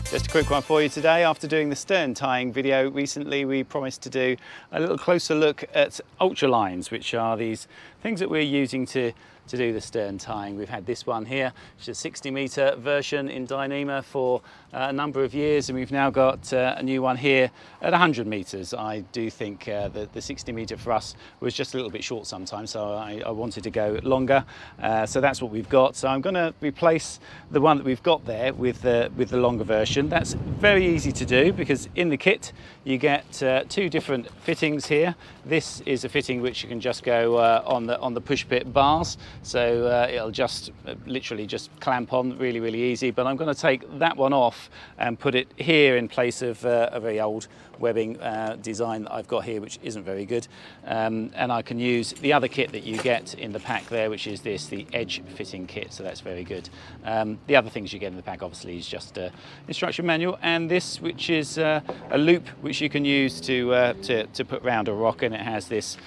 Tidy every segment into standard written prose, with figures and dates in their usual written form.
Just a quick one for you today. After doing the stern tying video recently, we promised to do a little closer look at Ultralines, which are these things that we're using to do the stern tying. We've had this one here, which is a 60-metre version in Dyneema for a number of years, and we've now got a new one here at 100 metres. I do think that the 60-metre for us was just a little bit short sometimes, so I wanted to go longer. So that's what we've got. So I'm going to replace the one that we've got there with the longer version. That's very easy to do because in the kit you get two different fittings here. This is a fitting which you can just go on the push pit bars. So it'll just literally just clamp on really easy, but I'm going to take that one off and put it here in place of a very old webbing design that I've got here, which isn't very good, and I can use the other kit that you get in the pack there, which is the edge fitting kit, so that's very good. The other things you get in the pack obviously is just instruction manual, and this, which is a loop which you can use to put round a rock, and it has this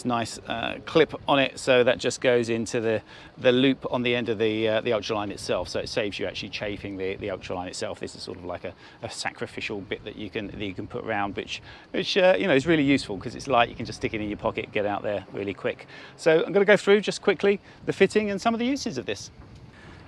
nice clip on it, so that just goes into the loop on the end of the Ultraline itself, so it saves you actually chafing the Ultraline itself. This is sort of like a sacrificial bit that you can put around, which you know, is really useful because it's light. You can just stick it in your pocket, get out there really quick. So I'm going to go through just quickly the fitting and some of the uses of this.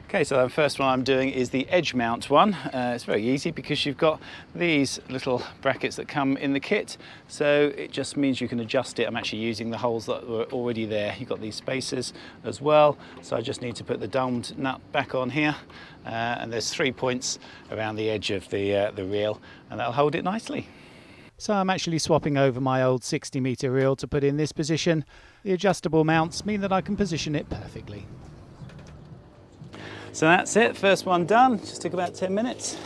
Okay, so the first one I'm doing is the edge mount one. It's very easy because you've got these little brackets that come in the kit, so it just means you can adjust it. I'm actually using the holes that were already there. You've got these spacers as well, so I just need to put the domed nut back on here, and there's 3 points around the edge of the reel, and that'll hold it nicely. So I'm actually swapping over my old 60-metre reel to put in this position. The adjustable mounts mean that I can position it perfectly. So that's it, first one done. Just took about 10 minutes.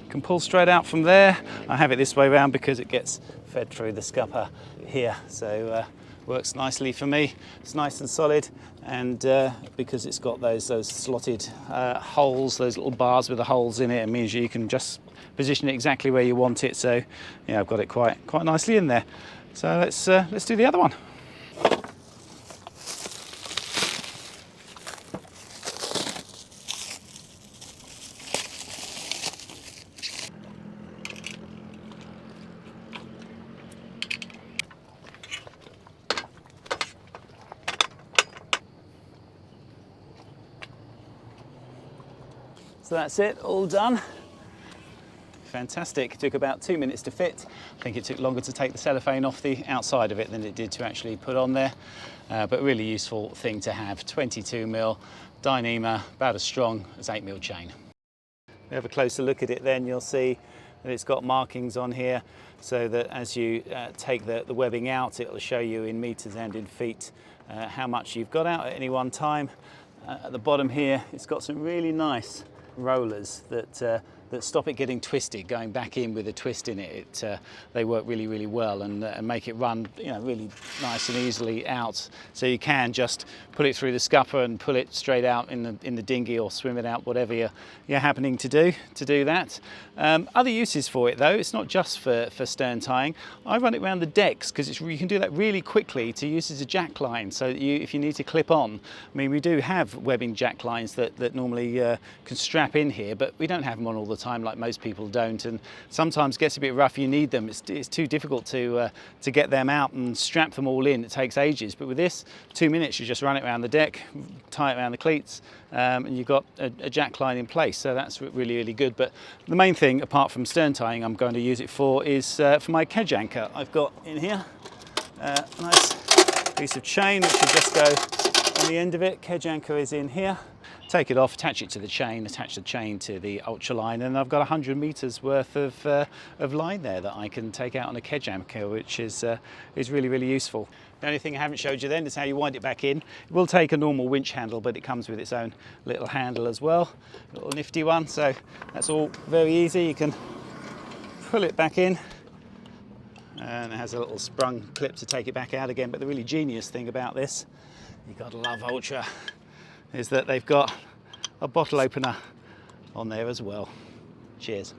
Can pull straight out from there. I have it this way around because it gets fed through the scupper here, so works nicely for me. It's nice and solid, and because it's got those slotted holes, those little bars with the holes in it, it means you can just position it exactly where you want it. So yeah, I've got it quite nicely in there. So let's do the other one. So that's it, all done. Fantastic. It took about 2 minutes to fit. I think it took longer to take the cellophane off the outside of it than it did to actually put on there. But really useful thing to have. 22mm Dyneema, about as strong as 8mm chain. If we have a closer look at it then, you'll see that it's got markings on here, so that as you take the webbing out, it'll show you in meters and in feet how much you've got out at any one time. At the bottom here, it's got some really nice rollers that stop it getting twisted, going back in with a twist in it. They work really well and make it run, you know, really nice and easily out. So you can just pull it through the scupper and pull it straight out in the dinghy, or swim it out, whatever you're happening to do that. Other uses for it though, it's not just for stern tying. I run it around the decks because you can do that really quickly to use as a jack line. So that if you need to clip on, I mean, we do have webbing jack lines that normally can strap in here, but we don't have them on all the time like most people don't, and sometimes it gets a bit rough. You need them. It's too difficult to get them out and strap them all in. It takes ages, but with this, 2 minutes, you just run it around the deck, tie it around the cleats, and you've got a jack line in place. So that's really good. But the main thing, apart from stern tying, I'm going to use it for is for my kedge anchor. I've got in here a nice piece of chain which will just go on the end of it. Kedge anchor is in here. Take it off, attach it to the chain, attach the chain to the Ultraline, and I've got 100 meters worth of line there that I can take out on a kedge anchor, which is really useful. The only thing I haven't showed you then is how you wind it back in. It will take a normal winch handle, but it comes with its own little handle as well, a little nifty one. So that's all very easy. You can pull it back in, and it has a little sprung clip to take it back out again. But the really genius thing about this, you've got to love Ultra, is that they've got a bottle opener on there as well. Cheers.